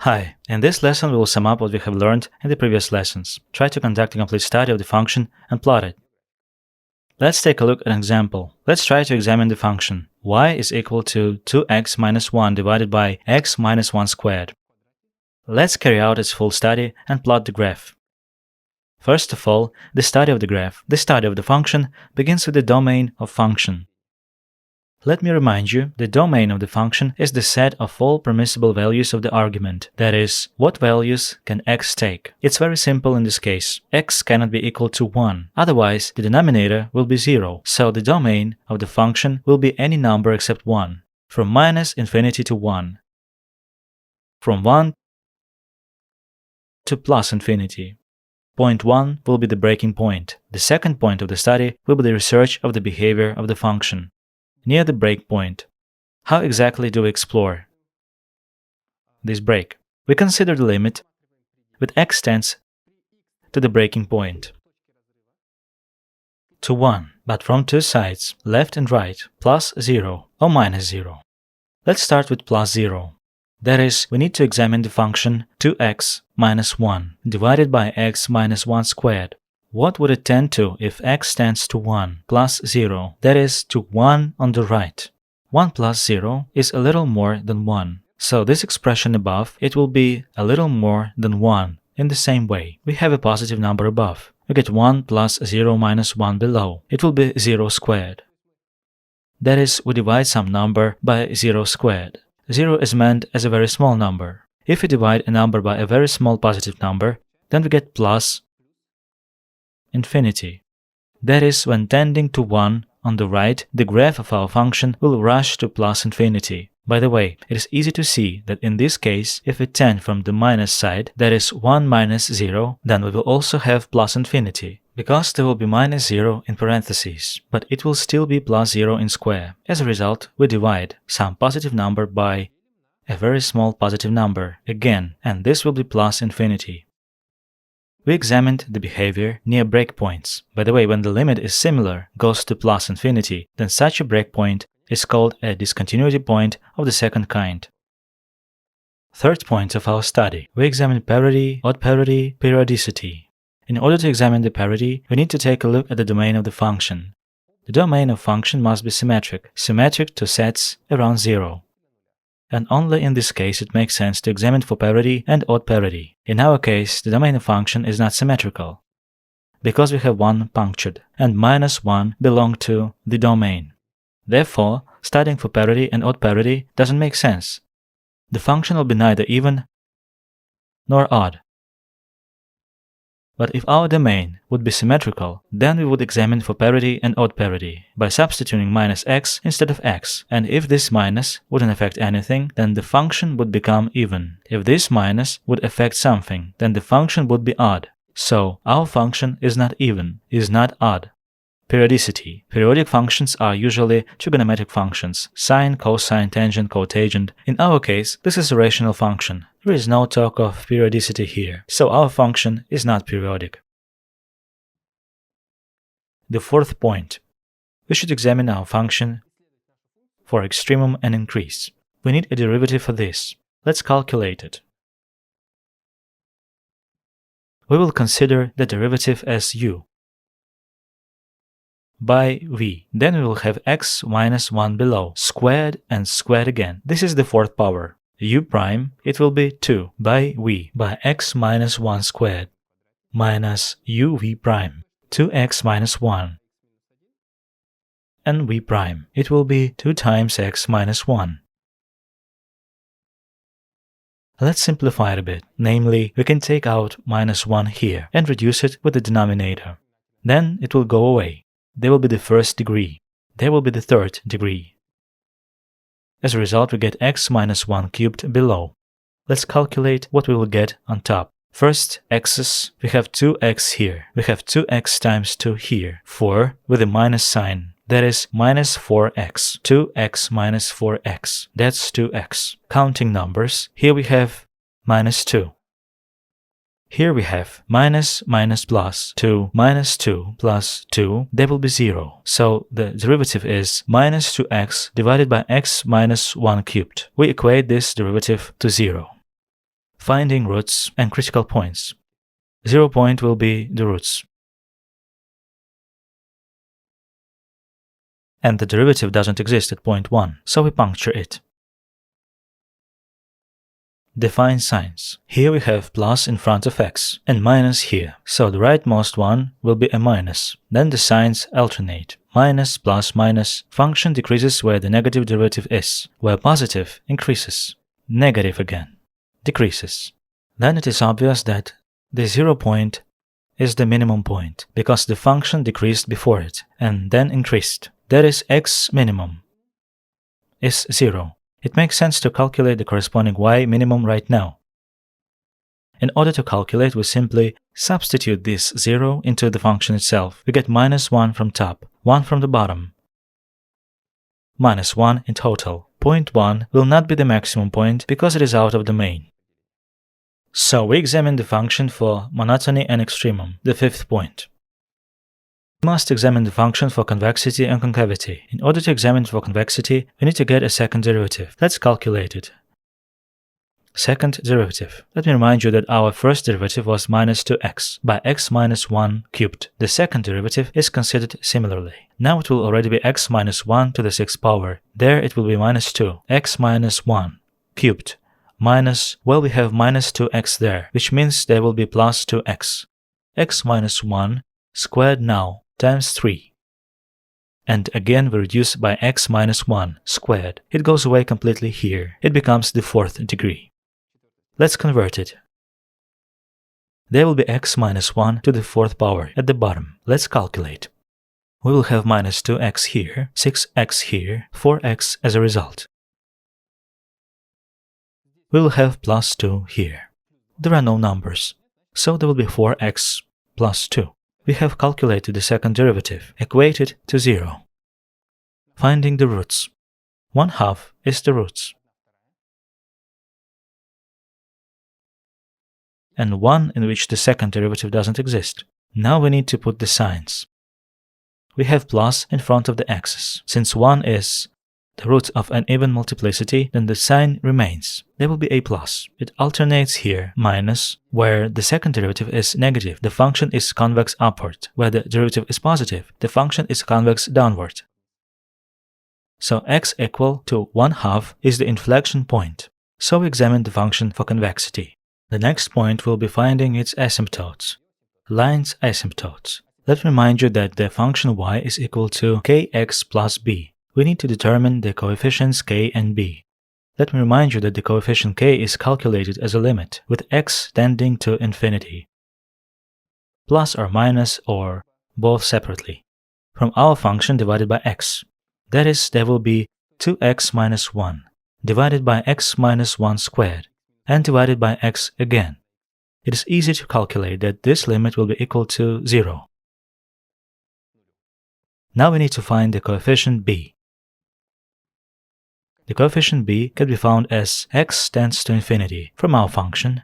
Hi, in this lesson we will sum up what we have learned in the previous lessons. Try to conduct a complete study of the function and plot it. Let's take a look at an example. Let's try to examine the function. Y is equal to 2x minus 1 divided by x minus 1 squared. Let's carry out its full study and plot the graph. First of all, the study of the graph. The study of the function begins with the domain of function. Let me remind you, the domain of the function is the set of all permissible values of the argument. That is, what values can x take? It's very simple in this case. X cannot be equal to 1, otherwise the denominator will be 0. So the domain of the function will be any number except 1, from minus infinity to 1, from 1 to plus infinity. Point 1 will be the breaking point. The second point of the study will be the research of the behavior of the function near the break point. How exactly do we explore this break? We consider the limit with x tends to the breaking point to 1, but from two sides, left and right, plus 0 or minus 0. Let's start with plus 0. That is, we need to examine the function 2x minus 1 divided by x minus 1 squared. What would it tend to if x tends to 1 plus 0, that is, to 1 on the right? 1 plus 0 is a little more than 1. So this expression above, it will be a little more than 1. In the same way, we have a positive number above. We get 1 plus 0 minus 1 below. It will be 0 squared. That is, we divide some number by 0 squared. 0 is meant as a very small number. If we divide a number by a very small positive number, then we get plus infinity. That is, when tending to 1 on the right, the graph of our function will rush to plus infinity. By the way, it is easy to see that in this case, if we tend from the minus side, that is 1 minus 0, then we will also have plus infinity, because there will be minus 0 in parentheses, but it will still be plus 0 in square. As a result, we divide some positive number by a very small positive number again, and this will be plus infinity. We examined the behavior near breakpoints. By the way, when the limit is similar, goes to plus infinity, then such a breakpoint is called a discontinuity point of the second kind. Third point of our study, we examined parity, odd parity, periodicity. In order to examine the parity, we need to take a look at the domain of the function. The domain of function must be symmetric to sets around 0. And only in this case it makes sense to examine for parity and odd parity. In our case, the domain of function is not symmetrical, because we have 1 punctured, and minus 1 belong to the domain. Therefore, studying for parity and odd parity doesn't make sense. The function will be neither even nor odd. But if our domain would be symmetrical, then we would examine for parity and odd parity by substituting minus x instead of x. And if this minus wouldn't affect anything, then the function would become even. If this minus would affect something, then the function would be odd. So our function is not even, is not odd. Periodicity. Periodic functions are usually trigonometric functions, sine, cosine, tangent, cotangent. In our case, this is a rational function. There is no talk of periodicity here, so our function is not periodic. The fourth point. We should examine our function for extremum and increase. We need a derivative for this. Let's calculate it. We will consider the derivative as u by v. Then we will have x minus 1 below, squared and squared again. This is the fourth power. U prime, it will be 2 by v by x minus 1 squared minus uv prime, 2x minus 1. And v prime, it will be 2 times x minus 1. Let's simplify it a bit. Namely, we can take out minus 1 here and reduce it with the denominator. Then it will go away. There will be the first degree. There will be the third degree. As a result, we get x minus 1 cubed below. Let's calculate what we will get on top. First, x's. We have 2x here. We have 2x times 2 here. 4 with a minus sign. That is minus 4x. 2x minus 4x. That's 2x. Counting numbers. Here we have minus 2. Here we have minus plus 2 minus 2 plus 2, that will be 0. So the derivative is minus 2x divided by x minus 1 cubed. We equate this derivative to 0. finding roots and critical points. 0 point will be the roots. And the derivative doesn't exist at point 1, so we puncture it. Define signs. Here we have plus in front of x and minus here, so the rightmost one will be a minus. Then the signs alternate. Minus, plus, minus. Function decreases where the negative derivative is, where positive increases. Negative again. Decreases. Then it is obvious that the 0 point is the minimum point, because the function decreased before it and then increased. That is, x minimum is 0. It makes sense to calculate the corresponding y minimum right now. In order to calculate, we simply substitute this 0 into the function itself. We get minus 1 from top, 1 from the bottom. Minus 1 in total. Point 1 will not be the maximum point because it is out of domain. So we examine the function for monotony and extremum, the fifth point. We must examine the function for convexity and concavity. In order to examine it for convexity, we need to get a second derivative. Let's calculate it. Second derivative. Let me remind you that our first derivative was minus 2x by x minus 1 cubed. The second derivative is considered similarly. Now it will already be x minus 1 to the 6th power. There it will be minus 2, x minus 1 cubed. Minus, well, we have minus 2x there, which means there will be plus 2x. X minus 1 squared now times 3. And again we reduce by x minus 1 squared. It goes away completely here. It becomes the 4th degree. Let's convert it. There will be x minus 1 to the 4th power at the bottom. Let's calculate. We will have minus 2x here, 6x here, 4x as a result. We will have plus 2 here. There are no numbers, so there will be 4x plus 2. We have calculated the second derivative, equated to 0. Finding the roots. 1/2 is the roots. And 1 in which the second derivative doesn't exist. Now we need to put the signs. We have plus in front of the x's. Since 1 is the root of an even multiplicity, then the sign remains. There will be a plus. It alternates here, minus, where the second derivative is negative. The function is convex upward. Where the derivative is positive, the function is convex downward. So x equal to 1/2 is the inflection point. So we examine the function for convexity. The next point will be finding its asymptotes. Line's asymptotes. Let me remind you that the function y is equal to kx plus b. We need to determine the coefficients k and b. Let me remind you that the coefficient k is calculated as a limit, with x tending to infinity. Plus or minus or both separately. From our function divided by x. That is, there will be 2x minus 1 divided by x minus 1 squared and divided by x again. It is easy to calculate that this limit will be equal to 0. Now we need to find the coefficient b. The coefficient b can be found as x tends to infinity from our function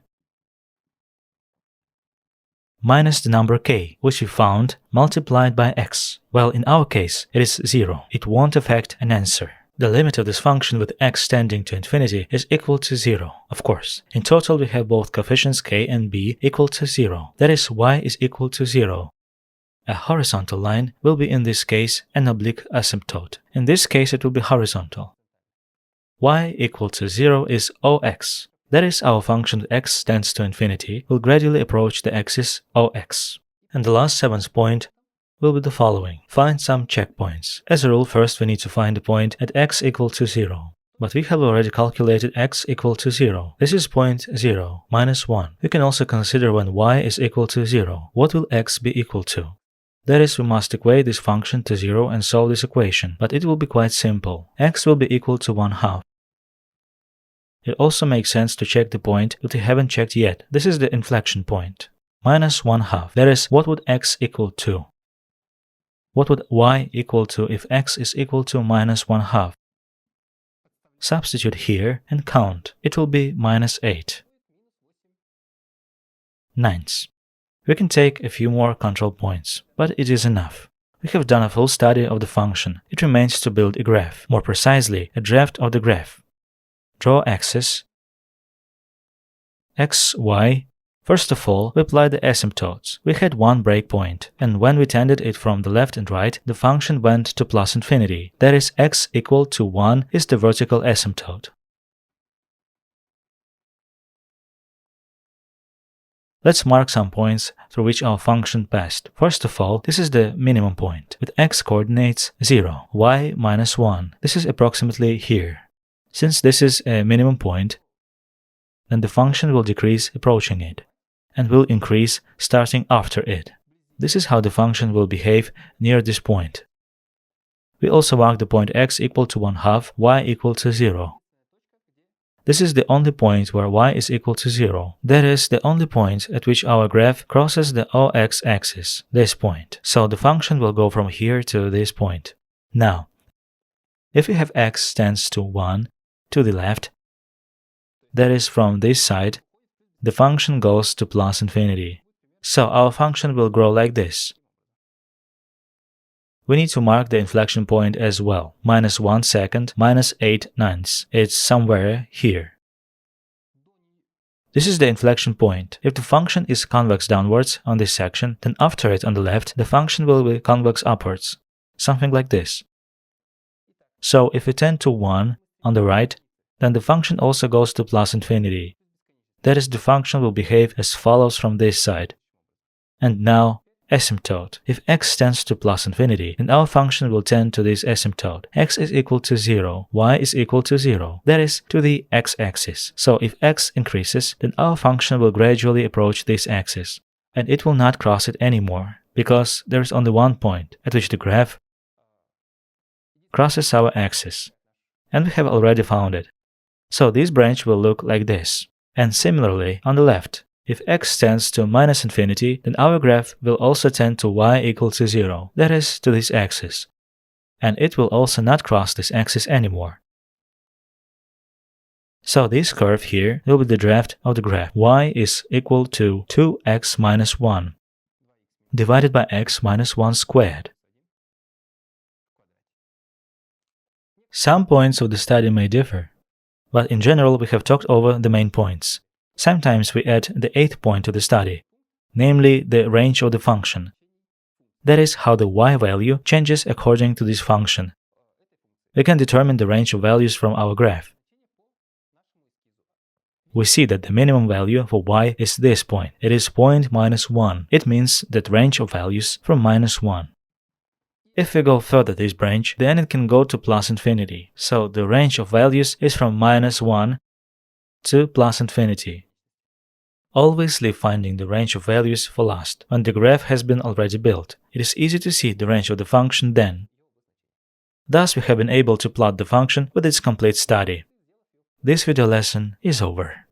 minus the number k, which we found, multiplied by x. Well, in our case, it is 0. It won't affect an answer. The limit of this function with x tending to infinity is equal to 0, of course. In total, we have both coefficients k and b equal to 0. That is, y is equal to 0. A horizontal line will be in this case an oblique asymptote. In this case, it will be horizontal. Y equal to 0 is OX. That is, our function x tends to infinity will gradually approach the axis OX. And the last 7th point will be the following. Find some checkpoints. As a rule, first we need to find a point at x equal to 0. But we have already calculated x equal to 0. This is point 0, minus 1. We can also consider when y is equal to 0. What will x be equal to? That is, we must equate this function to 0 and solve this equation. But it will be quite simple. X will be equal to 1/2. It also makes sense to check the point that we haven't checked yet. This is the inflection point. Minus 1/2. That is, what would x equal to? What would y equal to if x is equal to minus 1/2? Substitute here and count. It will be minus 8 ninths. We can take a few more control points, but it is enough. We have done a full study of the function. It remains to build a graph. More precisely, a draft of the graph. Draw axis, x, y. First of all, we applied the asymptotes. We had one breakpoint, and when we tended it from the left and right, the function went to plus infinity. That is, x equal to 1 is the vertical asymptote. Let's mark some points through which our function passed. First of all, this is the minimum point, with x coordinates 0, y minus 1. This is approximately here. Since this is a minimum point, then the function will decrease approaching it, and will increase starting after it. This is how the function will behave near this point. We also mark the point x equal to 1/2, y equal to 0. This is the only point where y is equal to 0. That is the only point at which our graph crosses the OX axis, this point. So the function will go from here to this point. Now, if we have x tends to 1 to the left, that is from this side, the function goes to plus infinity. So our function will grow like this. We need to mark the inflection point as well. -1 second, -8/9. It's somewhere here. This is the inflection point. If the function is convex downwards on this section, then after it on the left, the function will be convex upwards. Something like this. So if we tend to 1 on the right, then the function also goes to plus infinity. That is, the function will behave as follows from this side. And now, asymptote. If x tends to plus infinity, then our function will tend to this asymptote. X is equal to 0, y is equal to 0, that is, to the x-axis. So if x increases, then our function will gradually approach this axis, and it will not cross it anymore, because there is only one point at which the graph crosses our axis, and we have already found it. So this branch will look like this. And similarly, on the left, if x tends to -infinity, then our graph will also tend to y equal to 0, that is, to this axis, and it will also not cross this axis anymore. So this curve here will be the draft of the graph. Y is equal to 2x minus 1 divided by x minus 1 squared. Some points of the study may differ, but in general we have talked over the main points. Sometimes we add the 8th point to the study, namely the range of the function. That is how the y value changes according to this function. We can determine the range of values from our graph. We see that the minimum value for y is this point. It is point -1. It means that range of values from -1. If we go further this branch, then it can go to plus infinity. So the range of values is from -1 to plus infinity. Always leave finding the range of values for last, when the graph has been already built. It is easy to see the range of the function then. Thus we have been able to plot the function with its complete study. This video lesson is over.